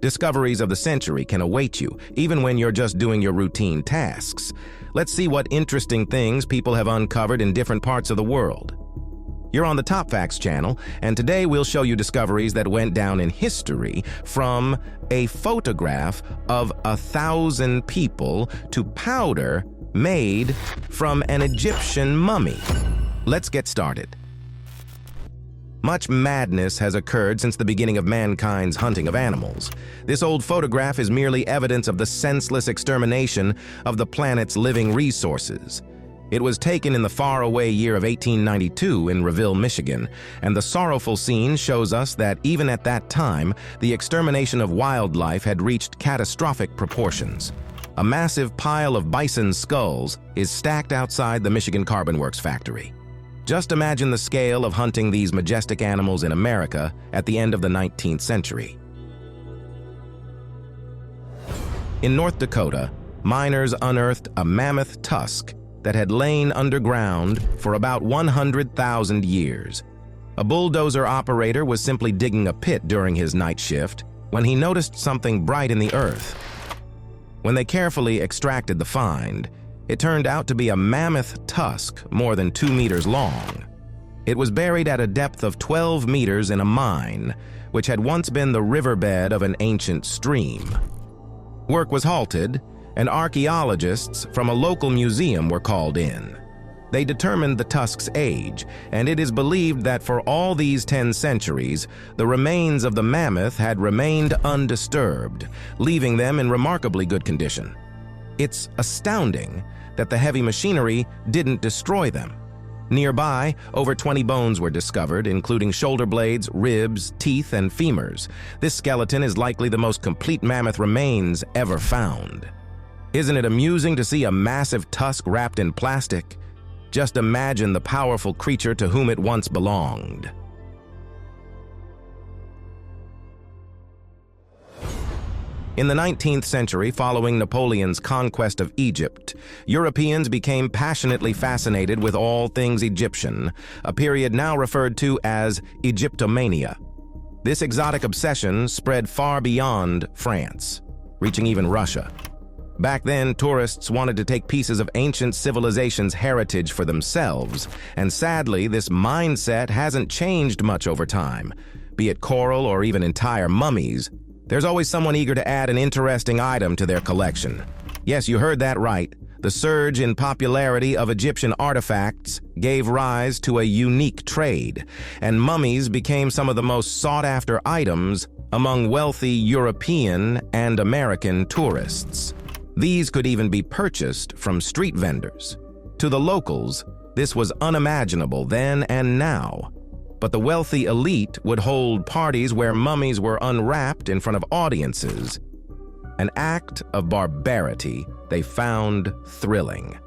Discoveries of the century can await you, even when you're just doing your routine tasks. Let's see what interesting things people have uncovered in different parts of the world. You're on the Top Facts channel, and today we'll show you discoveries that went down in history, from a photograph of 1,000 people to powder made from an Egyptian mummy. Let's get started. Much madness has occurred since the beginning of mankind's hunting of animals. This old photograph is merely evidence of the senseless extermination of the planet's living resources. It was taken in the faraway year of 1892 in Reville, Michigan, and the sorrowful scene shows us that even at that time, the extermination of wildlife had reached catastrophic proportions. A massive pile of bison skulls is stacked outside the Michigan Carbon Works factory. Just imagine the scale of hunting these majestic animals in America at the end of the 19th century. In North Dakota, miners unearthed a mammoth tusk that had lain underground for about 100,000 years. A bulldozer operator was simply digging a pit during his night shift when he noticed something bright in the earth. When they carefully extracted the find, it turned out to be a mammoth tusk more than 2 meters long. It was buried at a depth of 12 meters in a mine, which had once been the riverbed of an ancient stream. Work was halted, and archaeologists from a local museum were called in. They determined the tusk's age, and it is believed that for all these 10 centuries, the remains of the mammoth had remained undisturbed, leaving them in remarkably good condition. It's astounding that the heavy machinery didn't destroy them. Nearby, over 20 bones were discovered, including shoulder blades, ribs, teeth, and femurs. This skeleton is likely the most complete mammoth remains ever found. Isn't it amusing to see a massive tusk wrapped in plastic? Just imagine the powerful creature to whom it once belonged. In the 19th century, following Napoleon's conquest of Egypt, Europeans became passionately fascinated with all things Egyptian, a period now referred to as Egyptomania. This exotic obsession spread far beyond France, reaching even Russia. Back then, tourists wanted to take pieces of ancient civilization's heritage for themselves, and sadly, this mindset hasn't changed much over time. Be it coral or even entire mummies, there's always someone eager to add an interesting item to their collection. Yes, you heard that right. The surge in popularity of Egyptian artifacts gave rise to a unique trade, and mummies became some of the most sought-after items among wealthy European and American tourists. These could even be purchased from street vendors. To the locals, this was unimaginable then and now. But the wealthy elite would hold parties where mummies were unwrapped in front of audiences, an act of barbarity they found thrilling.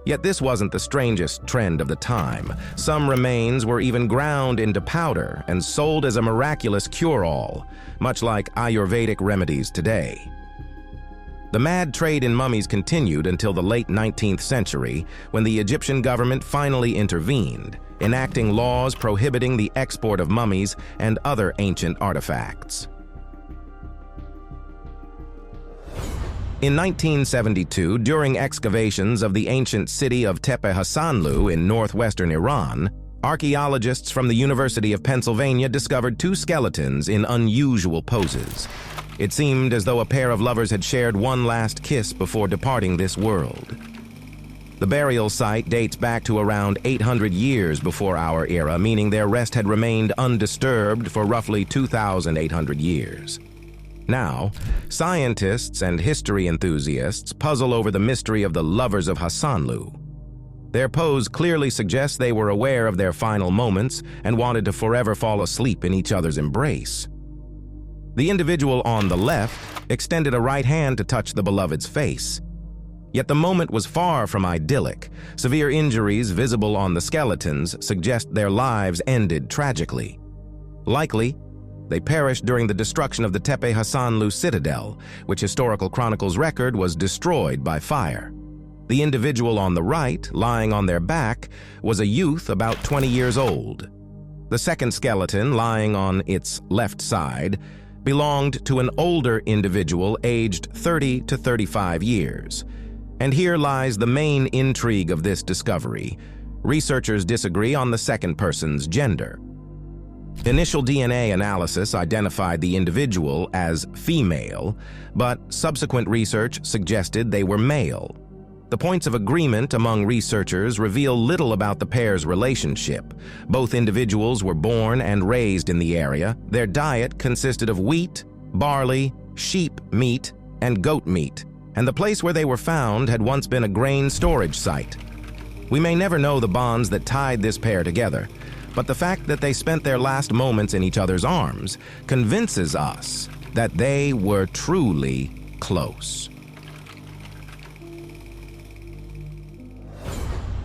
Yet this wasn't the strangest trend of the time. Some remains were even ground into powder and sold as a miraculous cure-all, much like Ayurvedic remedies today. The mad trade in mummies continued until the late 19th century, when the Egyptian government finally intervened, enacting laws prohibiting the export of mummies and other ancient artifacts. In 1972, during excavations of the ancient city of Hasanlu in northwestern Iran, archaeologists from the University of Pennsylvania discovered 2 skeletons in unusual poses. It seemed as though a pair of lovers had shared one last kiss before departing this world. The burial site dates back to around 800 years before our era, meaning their rest had remained undisturbed for roughly 2,800 years. Now, scientists and history enthusiasts puzzle over the mystery of the lovers of Hasanlu. Their pose clearly suggests they were aware of their final moments and wanted to forever fall asleep in each other's embrace. The individual on the left extended a right hand to touch the beloved's face. Yet the moment was far from idyllic. Severe injuries visible on the skeletons suggest their lives ended tragically. Likely, they perished during the destruction of the Tepe Hasanlu citadel, which historical chronicles record was destroyed by fire. The individual on the right, lying on their back, was a youth about 20 years old. The second skeleton, lying on its left side, belonged to an older individual aged 30 to 35 years. And here lies the main intrigue of this discovery. Researchers disagree on the second person's gender. Initial DNA analysis identified the individual as female, but subsequent research suggested they were male. The points of agreement among researchers reveal little about the pair's relationship. Both individuals were born and raised in the area. Their diet consisted of wheat, barley, sheep meat, and goat meat, and the place where they were found had once been a grain storage site. We may never know the bonds that tied this pair together, but the fact that they spent their last moments in each other's arms convinces us that they were truly close.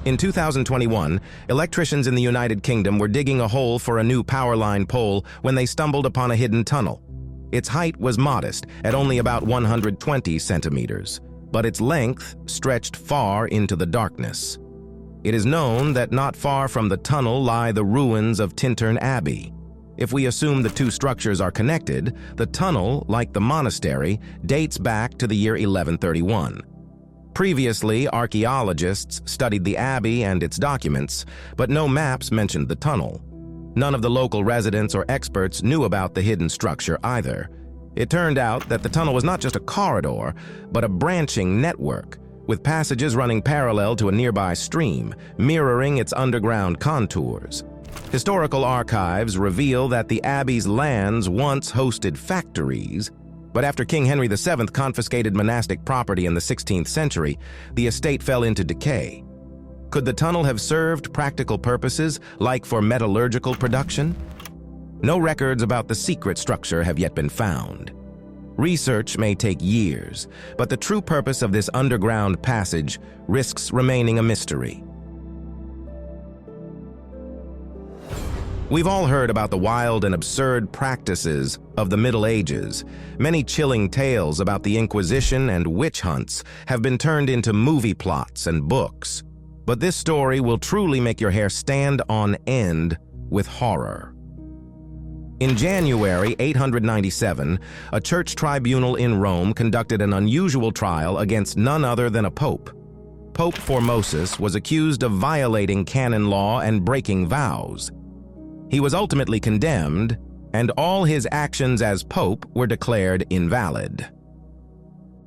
In 2021, electricians in the United Kingdom were digging a hole for a new power line pole when they stumbled upon a hidden tunnel. Its height was modest, at only about 120 centimeters, but its length stretched far into the darkness. It is known that not far from the tunnel lie the ruins of Tintern Abbey. If we assume the two structures are connected, the tunnel, like the monastery, dates back to the year 1131. Previously, archaeologists studied the abbey and its documents, but no maps mentioned the tunnel. None of the local residents or experts knew about the hidden structure either. It turned out that the tunnel was not just a corridor, but a branching network, with passages running parallel to a nearby stream, mirroring its underground contours. Historical archives reveal that the abbey's lands once hosted factories, but after King Henry VII confiscated monastic property in the 16th century, the estate fell into decay. Could the tunnel have served practical purposes, like for metallurgical production? No records about the secret structure have yet been found. Research may take years, but the true purpose of this underground passage risks remaining a mystery. We've all heard about the wild and absurd practices of the Middle Ages. Many chilling tales about the Inquisition and witch hunts have been turned into movie plots and books. But this story will truly make your hair stand on end with horror. In January 897, a church tribunal in Rome conducted an unusual trial against none other than a pope. Pope Formosus was accused of violating canon law and breaking vows. He was ultimately condemned, and all his actions as pope were declared invalid.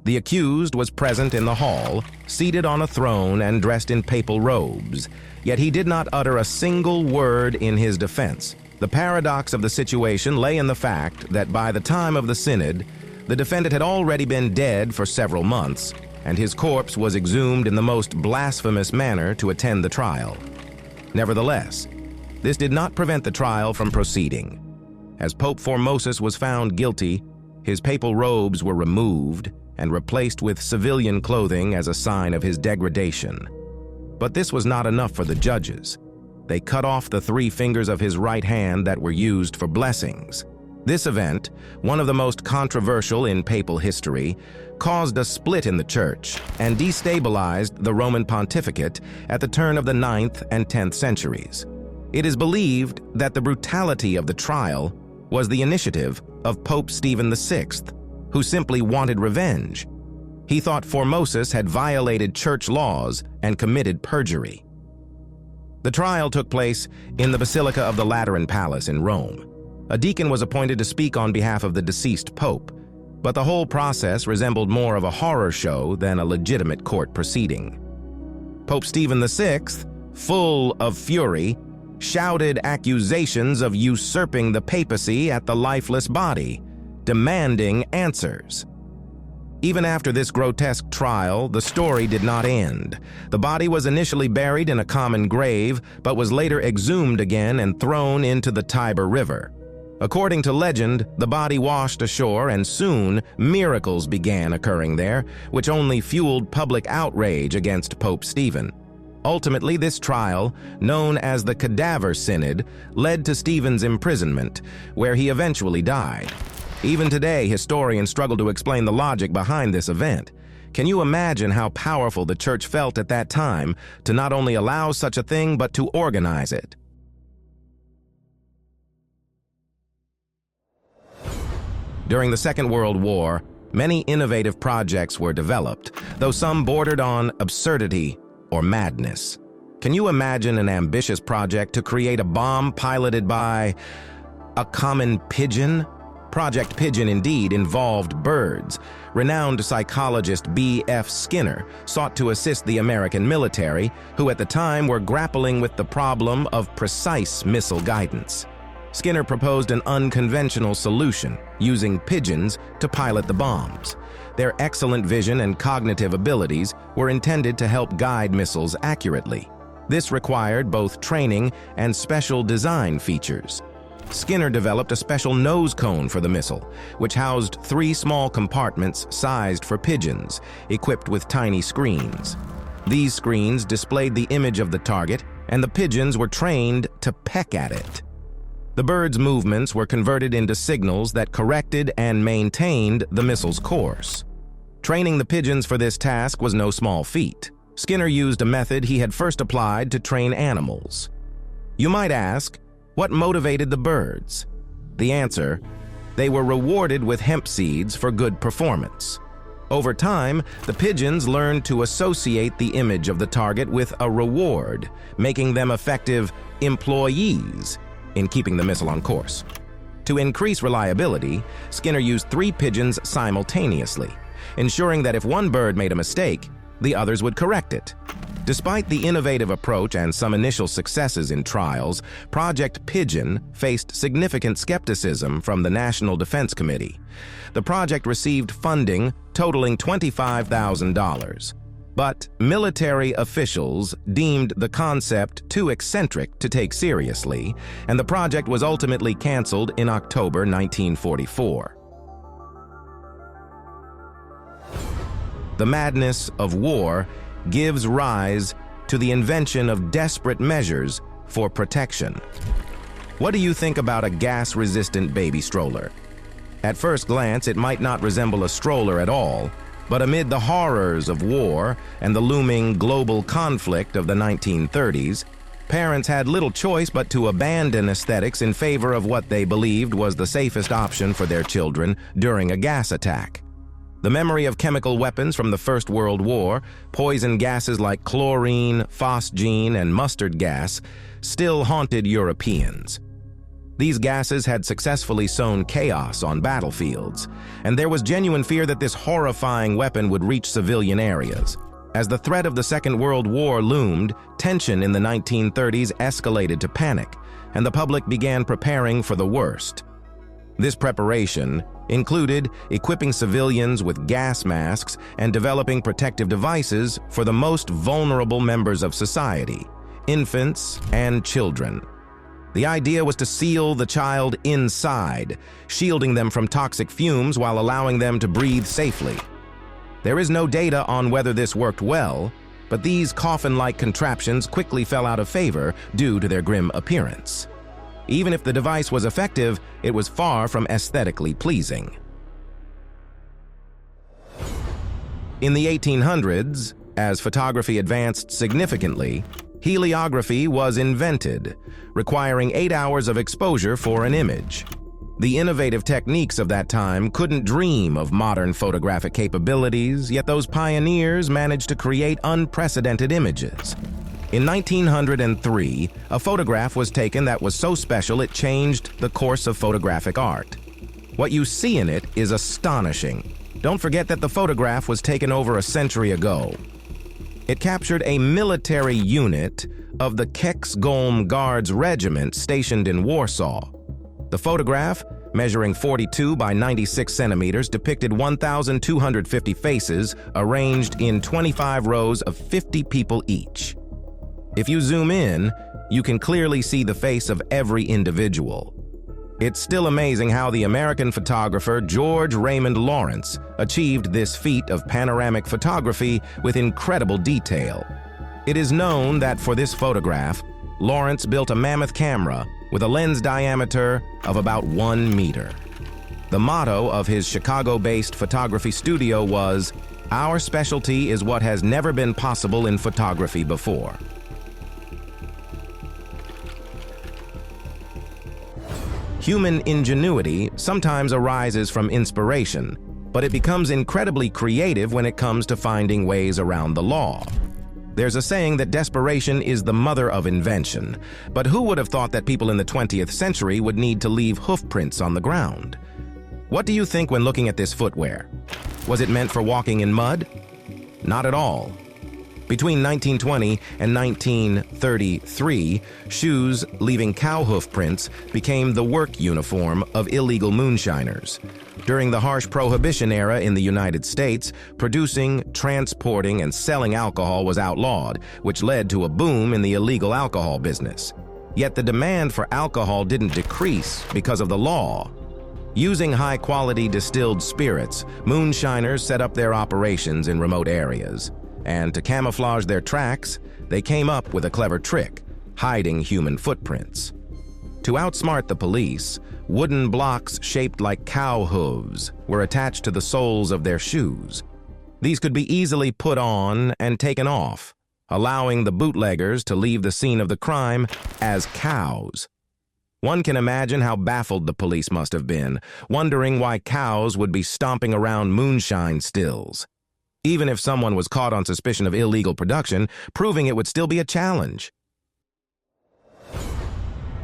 The accused was present in the hall, seated on a throne and dressed in papal robes, yet he did not utter a single word in his defense. The paradox of the situation lay in the fact that by the time of the synod, the defendant had already been dead for several months, and his corpse was exhumed in the most blasphemous manner to attend the trial. Nevertheless, this did not prevent the trial from proceeding. As Pope Formosus was found guilty, his papal robes were removed and replaced with civilian clothing as a sign of his degradation. But this was not enough for the judges. They cut off the 3 fingers of his right hand that were used for blessings. This event, one of the most controversial in papal history, caused a split in the church and destabilized the Roman pontificate at the turn of the 9th and 10th centuries. It is believed that the brutality of the trial was the initiative of Pope Stephen VI, who simply wanted revenge. He thought Formosus had violated church laws and committed perjury. The trial took place in the Basilica of the Lateran Palace in Rome. A deacon was appointed to speak on behalf of the deceased pope, but the whole process resembled more of a horror show than a legitimate court proceeding. Pope Stephen VI, full of fury, shouted accusations of usurping the papacy at the lifeless body, demanding answers. Even after this grotesque trial, the story did not end. The body was initially buried in a common grave, but was later exhumed again and thrown into the Tiber River. According to legend, the body washed ashore, and soon miracles began occurring there, which only fueled public outrage against Pope Stephen. Ultimately, this trial, known as the Cadaver Synod, led to Stephen's imprisonment, where he eventually died. Even today, historians struggle to explain the logic behind this event. Can you imagine how powerful the church felt at that time to not only allow such a thing, but to organize it? During the Second World War, many innovative projects were developed, though some bordered on absurdity or madness. Can you imagine an ambitious project to create a bomb piloted by a common pigeon? Project Pigeon indeed involved birds. Renowned psychologist B.F. Skinner sought to assist the American military, who at the time were grappling with the problem of precise missile guidance. Skinner proposed an unconventional solution, using pigeons to pilot the bombs. Their excellent vision and cognitive abilities were intended to help guide missiles accurately. This required both training and special design features. Skinner developed a special nose cone for the missile, which housed 3 small compartments sized for pigeons, equipped with tiny screens. These screens displayed the image of the target, and the pigeons were trained to peck at it. The bird's movements were converted into signals that corrected and maintained the missile's course. Training the pigeons for this task was no small feat. Skinner used a method he had first applied to train animals. You might ask, what motivated the birds? The answer: they were rewarded with hemp seeds for good performance. Over time, the pigeons learned to associate the image of the target with a reward, making them effective employees in keeping the missile on course. To increase reliability, Skinner used 3 pigeons simultaneously, ensuring that if one bird made a mistake, the others would correct it. Despite the innovative approach and some initial successes in trials, Project Pigeon faced significant skepticism from the National Defense Committee. The project received funding totaling $25,000. But military officials deemed the concept too eccentric to take seriously, and the project was ultimately canceled in October 1944. The madness of war gives rise to the invention of desperate measures for protection. What do you think about a gas-resistant baby stroller? At first glance, it might not resemble a stroller at all, but amid the horrors of war and the looming global conflict of the 1930s, parents had little choice but to abandon aesthetics in favor of what they believed was the safest option for their children during a gas attack. The memory of chemical weapons from the First World War, poison gases like chlorine, phosgene, and mustard gas, still haunted Europeans. These gases had successfully sown chaos on battlefields, and there was genuine fear that this horrifying weapon would reach civilian areas. As the threat of the Second World War loomed, tension in the 1930s escalated to panic, and the public began preparing for the worst. This preparation included equipping civilians with gas masks and developing protective devices for the most vulnerable members of society, infants and children. The idea was to seal the child inside, shielding them from toxic fumes while allowing them to breathe safely. There is no data on whether this worked well, but these coffin-like contraptions quickly fell out of favor due to their grim appearance. Even if the device was effective, it was far from aesthetically pleasing. In the 1800s, as photography advanced significantly, heliography was invented, requiring 8 hours of exposure for an image. The innovative techniques of that time couldn't dream of modern photographic capabilities, yet those pioneers managed to create unprecedented images. In 1903, a photograph was taken that was so special it changed the course of photographic art. What you see in it is astonishing. Don't forget that the photograph was taken over a century ago. It captured a military unit of the Keksgolm Guards Regiment stationed in Warsaw. The photograph, measuring 42 by 96 centimeters, depicted 1,250 faces arranged in 25 rows of 50 people each. If you zoom in, you can clearly see the face of every individual. It's still amazing how the American photographer George Raymond Lawrence achieved this feat of panoramic photography with incredible detail. It is known that for this photograph, Lawrence built a Mammoth camera with a lens diameter of about 1 meter. The motto of his Chicago-based photography studio was, "Our specialty is what has never been possible in photography before." Human ingenuity sometimes arises from inspiration, but it becomes incredibly creative when it comes to finding ways around the law. There's a saying that desperation is the mother of invention, but who would have thought that people in the 20th century would need to leave hoof prints on the ground? What do you think when looking at this footwear? Was it meant for walking in mud? Not at all. Between 1920 and 1933, shoes leaving cow hoof prints became the work uniform of illegal moonshiners. During the harsh Prohibition era in the United States, producing, transporting, and selling alcohol was outlawed, which led to a boom in the illegal alcohol business. Yet the demand for alcohol didn't decrease because of the law. Using high-quality distilled spirits, moonshiners set up their operations in remote areas. And to camouflage their tracks, they came up with a clever trick, hiding human footprints. To outsmart the police, wooden blocks shaped like cow hooves were attached to the soles of their shoes. These could be easily put on and taken off, allowing the bootleggers to leave the scene of the crime as cows. One can imagine how baffled the police must have been, wondering why cows would be stomping around moonshine stills. Even if someone was caught on suspicion of illegal production, proving it would still be a challenge.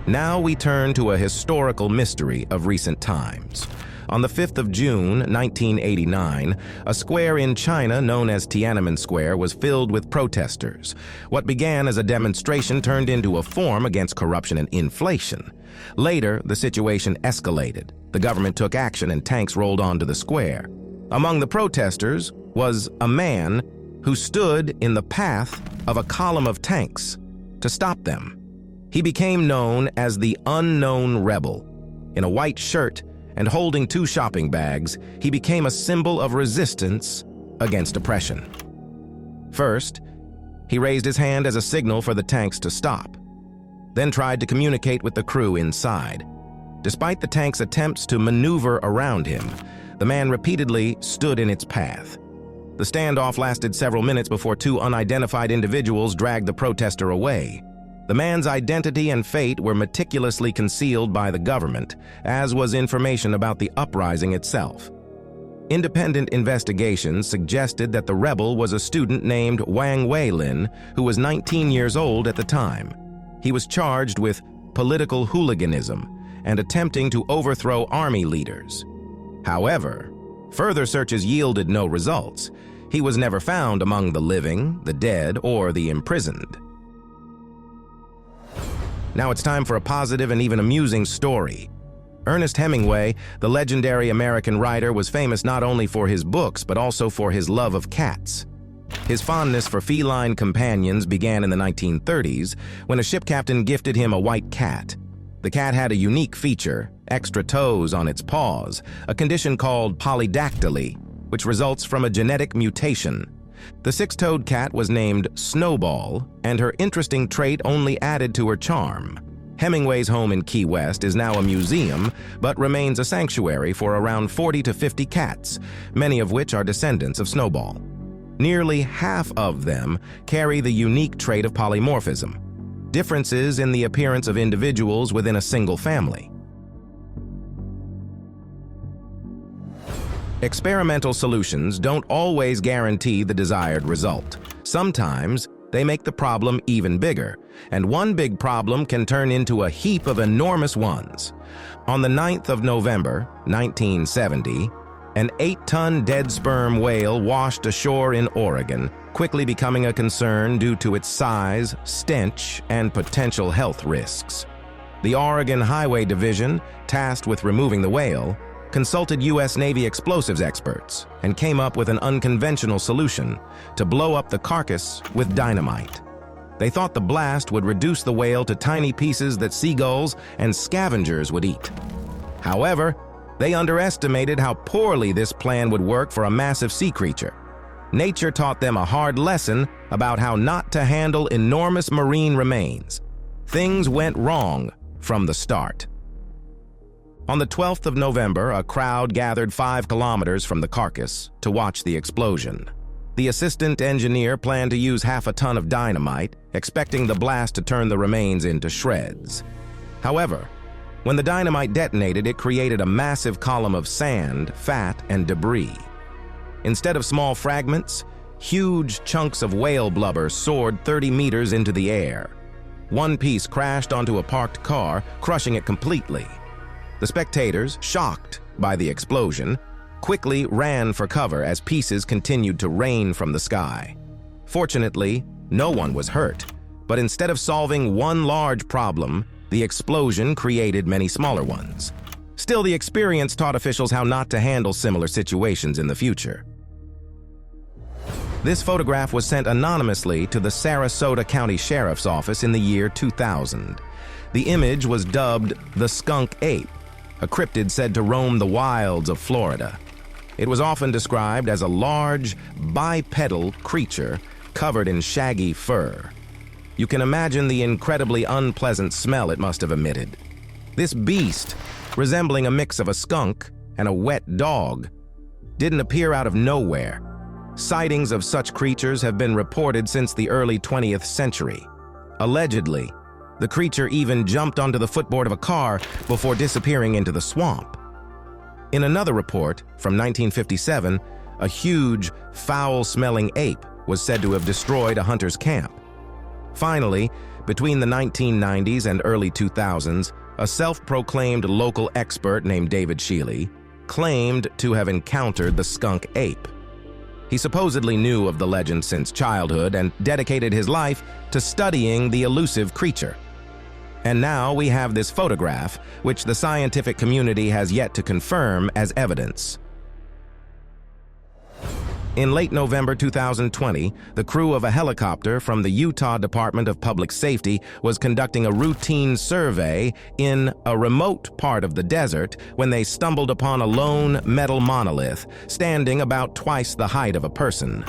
Now we turn to a historical mystery of recent times. On the 5th of June, 1989, a square in China known as Tiananmen Square was filled with protesters. What began as a demonstration turned into a forum against corruption and inflation. Later, the situation escalated. The government took action and tanks rolled onto the square. Among the protesters was a man who stood in the path of a column of tanks to stop them. He became known as the Unknown Rebel. In a white shirt and holding 2 shopping bags, he became a symbol of resistance against oppression. First, he raised his hand as a signal for the tanks to stop, then tried to communicate with the crew inside. Despite the tanks' attempts to maneuver around him, the man repeatedly stood in its path. The standoff lasted several minutes before 2 unidentified individuals dragged the protester away. The man's identity and fate were meticulously concealed by the government, as was information about the uprising itself. Independent investigations suggested that the rebel was a student named Wang Weilin, who was 19 years old at the time. He was charged with political hooliganism and attempting to overthrow army leaders. However, further searches yielded no results. He was never found among the living, the dead, or the imprisoned. Now it's time for a positive and even amusing story. Ernest Hemingway, the legendary American writer, was famous not only for his books but also for his love of cats. His fondness for feline companions began in the 1930s when a ship captain gifted him a white cat. The cat had a unique feature, extra toes on its paws, a condition called polydactyly, which results from a genetic mutation. The 6-toed cat was named Snowball, and her interesting trait only added to her charm. Hemingway's home in Key West is now a museum, but remains a sanctuary for around 40 to 50 cats, many of which are descendants of Snowball. Nearly half of them carry the unique trait of polymorphism, differences in the appearance of individuals within a single family. Experimental solutions don't always guarantee the desired result. Sometimes they make the problem even bigger, and one big problem can turn into a heap of enormous ones. On the 9th of November, 1970, an 8-ton dead sperm whale washed ashore in Oregon, quickly becoming a concern due to its size, stench, and potential health risks. The Oregon Highway Division, tasked with removing the whale, consulted U.S. Navy explosives experts and came up with an unconventional solution: to blow up the carcass with dynamite. They thought the blast would reduce the whale to tiny pieces that seagulls and scavengers would eat. However, they underestimated how poorly this plan would work for a massive sea creature. Nature taught them a hard lesson about how not to handle enormous marine remains. Things went wrong from the start. On the 12th of November, a crowd gathered 5 kilometers from the carcass to watch the explosion. The assistant engineer planned to use half a ton of dynamite, expecting the blast to turn the remains into shreds. However, When the dynamite detonated, it created a massive column of sand, fat, and debris. Instead of small fragments, huge chunks of whale blubber soared 30 meters into the air. One piece crashed onto a parked car, crushing it completely. The spectators, shocked by the explosion, quickly ran for cover as pieces continued to rain from the sky. Fortunately, no one was hurt, but instead of solving one large problem, the explosion created many smaller ones. Still, the experience taught officials how not to handle similar situations in the future. This photograph was sent anonymously to the Sarasota County Sheriff's Office in the year 2000. The image was dubbed the skunk ape, a cryptid said to roam the wilds of Florida. It was often described as a large, bipedal creature covered in shaggy fur. You can imagine the incredibly unpleasant smell it must have emitted. This beast, resembling a mix of a skunk and a wet dog, didn't appear out of nowhere. Sightings of such creatures have been reported since the early 20th century. Allegedly, the creature even jumped onto the footboard of a car before disappearing into the swamp. In another report from 1957, a huge, foul-smelling ape was said to have destroyed a hunter's camp. Finally, between the 1990s and early 2000s, a self-proclaimed local expert named David Shealy claimed to have encountered the skunk ape. He supposedly knew of the legend since childhood and dedicated his life to studying the elusive creature. And now we have this photograph, which the scientific community has yet to confirm as evidence. In late November 2020, the crew of a helicopter from the Utah Department of Public Safety was conducting a routine survey in a remote part of the desert when they stumbled upon a lone metal monolith, standing about twice the height of a person.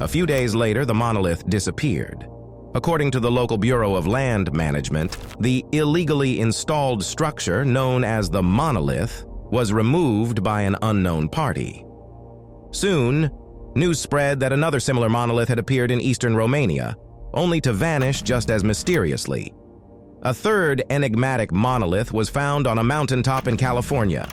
A few days later, the monolith disappeared. According to the local Bureau of Land Management, the illegally installed structure known as the monolith was removed by an unknown party. Soon, news spread that another similar monolith had appeared in eastern Romania, only to vanish just as mysteriously. A third enigmatic monolith was found on a mountaintop in California.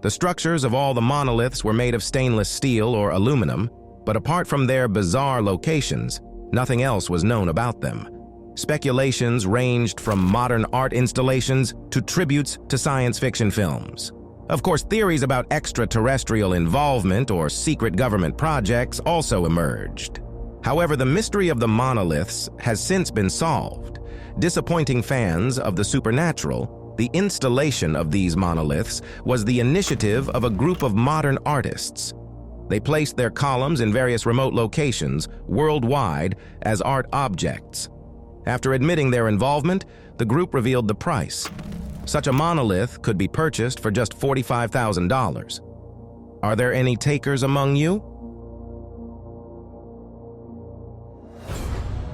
The structures of all the monoliths were made of stainless steel or aluminum, but apart from their bizarre locations, nothing else was known about them. Speculations ranged from modern art installations to tributes to science fiction films. Of course, theories about extraterrestrial involvement or secret government projects also emerged. However, the mystery of the monoliths has since been solved. Disappointing fans of the supernatural, the installation of these monoliths was the initiative of a group of modern artists. They placed their columns in various remote locations worldwide as art objects. After admitting their involvement, the group revealed the price. Such a monolith could be purchased for just $45,000. Are there any takers among you?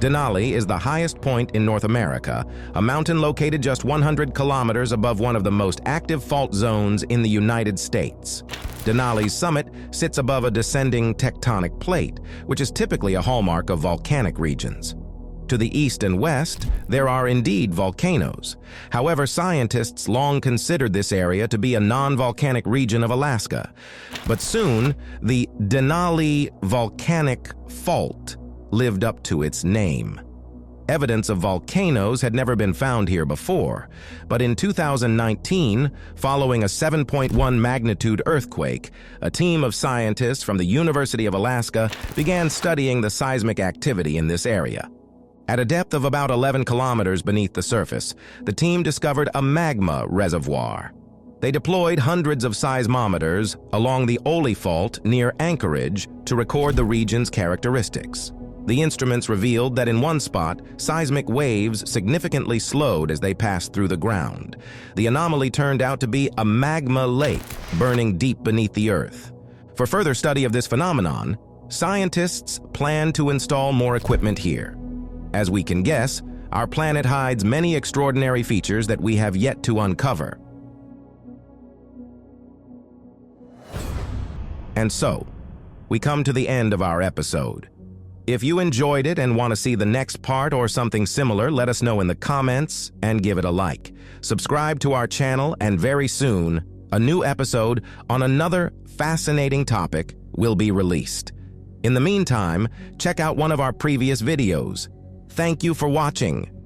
Denali is the highest point in North America, a mountain located just 100 kilometers above one of the most active fault zones in the United States. Denali's summit sits above a descending tectonic plate, which is typically a hallmark of volcanic regions. To the east and west, there are indeed volcanoes. However, scientists long considered this area to be a non-volcanic region of Alaska. But soon, the Denali volcanic fault lived up to its name. Evidence of volcanoes had never been found here before, but in 2019, following a 7.1 magnitude earthquake, a team of scientists from the University of Alaska began studying the seismic activity in this area. At a depth of about 11 kilometers beneath the surface, the team discovered a magma reservoir. They deployed hundreds of seismometers along the Oli Fault near Anchorage to record the region's characteristics. The instruments revealed that in one spot, seismic waves significantly slowed as they passed through the ground. The anomaly turned out to be a magma lake burning deep beneath the earth. For further study of this phenomenon, scientists plan to install more equipment here. As we can guess, our planet hides many extraordinary features that we have yet to uncover. And so, we come to the end of our episode. If you enjoyed it and want to see the next part or something similar, let us know in the comments and give it a like. Subscribe to our channel, and very soon, a new episode on another fascinating topic will be released. In the meantime, check out one of our previous videos. Thank you for watching.